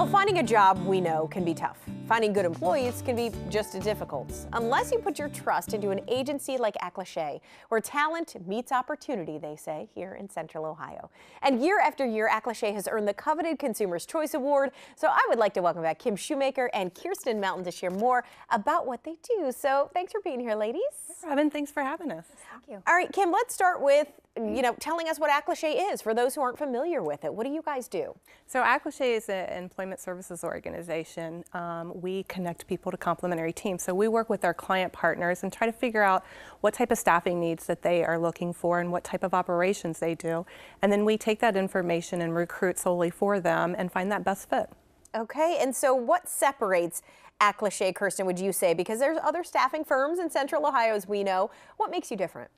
Well, finding a job, we know, can be tough. Finding good employees can be just as difficult, unless you put your trust into an agency like Acloché, where talent meets opportunity, they say, here in Central Ohio. And year after year, Acloché has earned the coveted Consumer's Choice Award. So I would like to welcome back Shoemaker and Kirstin Melton to share more about what they do. So thanks for being here, ladies. Robyn, thanks for having us. Thank you. All right, Kim, let's start with, telling us what Acloché is for those who aren't familiar with it. What do you guys do? So Acloché is an employment services organization. We connect people to complementary teams. So we work with our client partners and try to figure out what type of staffing needs that they are looking for and what type of operations they do. And then we take that information and recruit solely for them and find that best fit. Okay, and so what separates Acloché, Kirstin, would you say? Because there's other staffing firms in Central Ohio, as we know. What makes you different?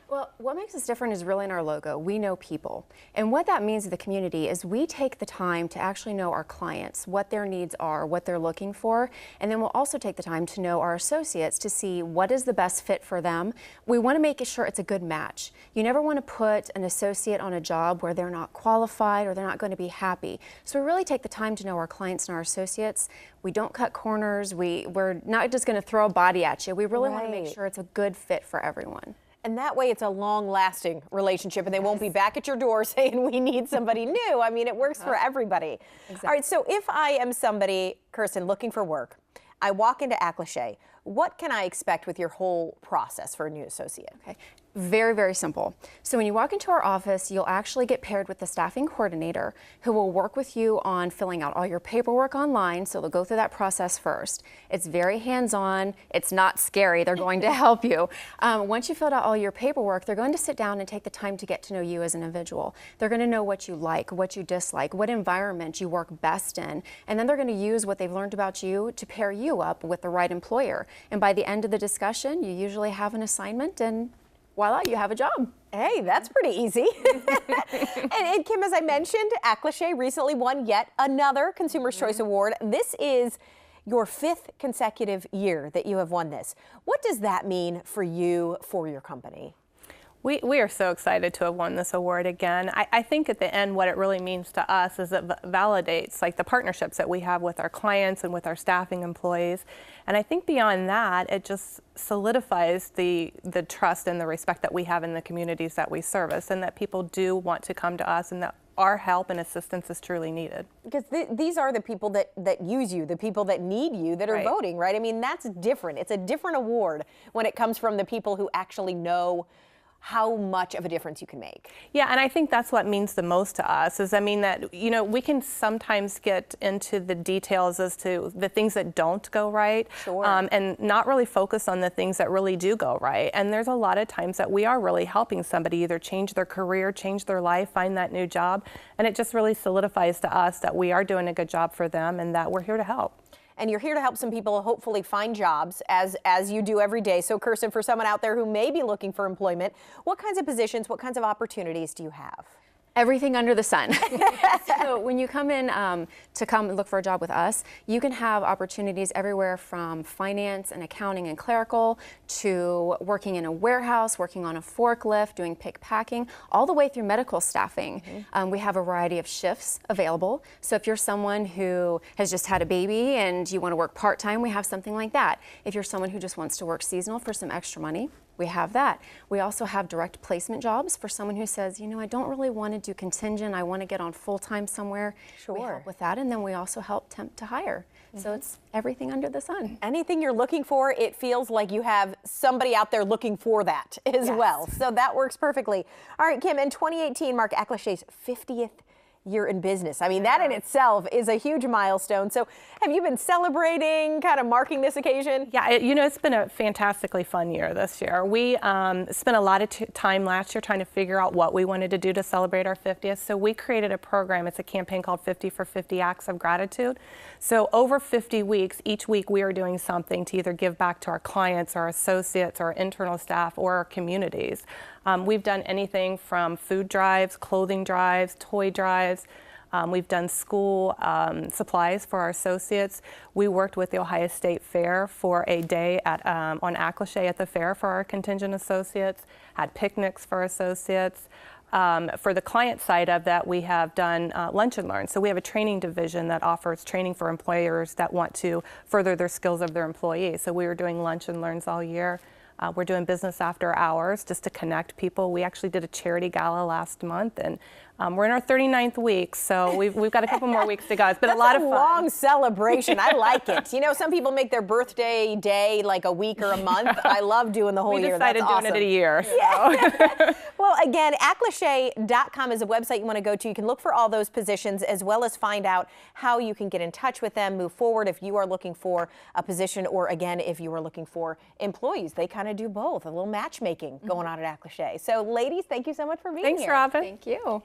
Well, what makes us different is really in our logo. We know people. And what that means to the community is we take the time to actually know our clients, what their needs are, what they're looking for, and then we'll also take the time to know our associates to see what is the best fit for them. We want to make sure it's a good match. You never want to put an associate on a job where they're not qualified or they're not going to be happy. So we really take the time to know our clients and our associates. We don't cut corners. We're not just going to throw a body at you. We really want to make sure it's a good fit for everyone. And that way it's a long-lasting relationship and they won't be back at your door saying we need somebody new. I mean, it works for everybody. Exactly. All right, so if I am somebody, Kirstin, looking for work, I walk into Acloché, what can I expect with your whole process for a new associate? Okay. Very, very simple. So when you walk into our office, you'll actually get paired with the staffing coordinator who will work with you on filling out all your paperwork online. So they'll go through that process first. It's very hands-on. It's not scary. They're going to help you. Once you filled out all your paperwork, they're going to sit down and take the time to get to know you as an individual. They're going to know what you like, what you dislike, what environment you work best in, and then they're going to use what they've learned about you to pair you up with the right employer. And by the end of the discussion, you usually have an assignment and voila, you have a job. Hey, that's pretty easy. and Kim, as I mentioned, Acloché recently won yet another Consumer's Choice Award. This is your 5th consecutive year that you have won this. What does that mean for you, for your company? We are so excited to have won this award again. I think at the end what it really means to us is it validates like the partnerships that we have with our clients and with our staffing employees. And I think beyond that, it just solidifies the trust and the respect that we have in the communities that we service, and that people do want to come to us and that our help and assistance is truly needed. Because these are the people that use you, the people that need you, that are voting, right? I mean, that's different. It's a different award when it comes from the people who actually know how much of a difference you can make. Yeah, and I think that's what means the most to us is, I mean, that, we can sometimes get into the details as to the things that don't go right. Sure. And not really focus on the things that really do go right. And there's a lot of times that we are really helping somebody either change their career, change their life, find that new job. And it just really solidifies to us that we are doing a good job for them and that we're here to help. And you're here to help some people hopefully find jobs as you do every day. So Kirstin, for someone out there who may be looking for employment, what kinds of positions, what kinds of opportunities do you have? Everything under the sun. So when you come in to come look for a job with us, you can have opportunities everywhere from finance and accounting and clerical to working in a warehouse, working on a forklift, doing pick packing, all the way through medical staffing. We have a variety of shifts available. So if you're someone who has just had a baby and you want to work part-time, we have something like that. If you're someone who just wants to work seasonal for some extra money, we have that. We also have direct placement jobs for someone who says, I don't really want to do contingent. I want to get on full-time somewhere. Sure. We help with that, and then we also help temp to hire. So it's everything under the sun. Anything you're looking for, it feels like you have somebody out there looking for that as well. So that works perfectly. All right, Kim, in 2018 marked Acloché's 50th year in business. I mean, that in itself is a huge milestone. So have you been celebrating, kind of marking this occasion? Yeah, it's been a fantastically fun year this year. We spent a lot of time last year trying to figure out what we wanted to do to celebrate our 50th. So we created a program. It's a campaign called 50 for 50 Acts of Gratitude. So over 50 weeks, each week we are doing something to either give back to our clients, our associates, our internal staff, or our communities. We've done anything from food drives, clothing drives, toy drives. We've done school supplies for our associates. We worked with the Ohio State Fair for a day on Acloché at the fair for our contingent associates, had picnics for associates. For the client side of that, we have done Lunch and Learn. So we have a training division that offers training for employers that want to further their skills of their employees. So we were doing Lunch and Learns all year. We're doing business after hours just to connect people. We actually did a charity gala last month, and we're in our 39th week, so we've got a couple more weeks to go. It's been a lot of fun. That's a long celebration. I like it. You know, some people make their birthday day like a week or a month. I love doing the whole year. We decided doing it a year. So. Yeah. Well, again, acloché.com is a website you want to go to. You can look for all those positions as well as find out how you can get in touch with them, move forward if you are looking for a position, or again, if you are looking for employees. They kind of do both, a little matchmaking going on at Acloché. So ladies, thank you so much for being here. Thanks, Robyn. Thank you.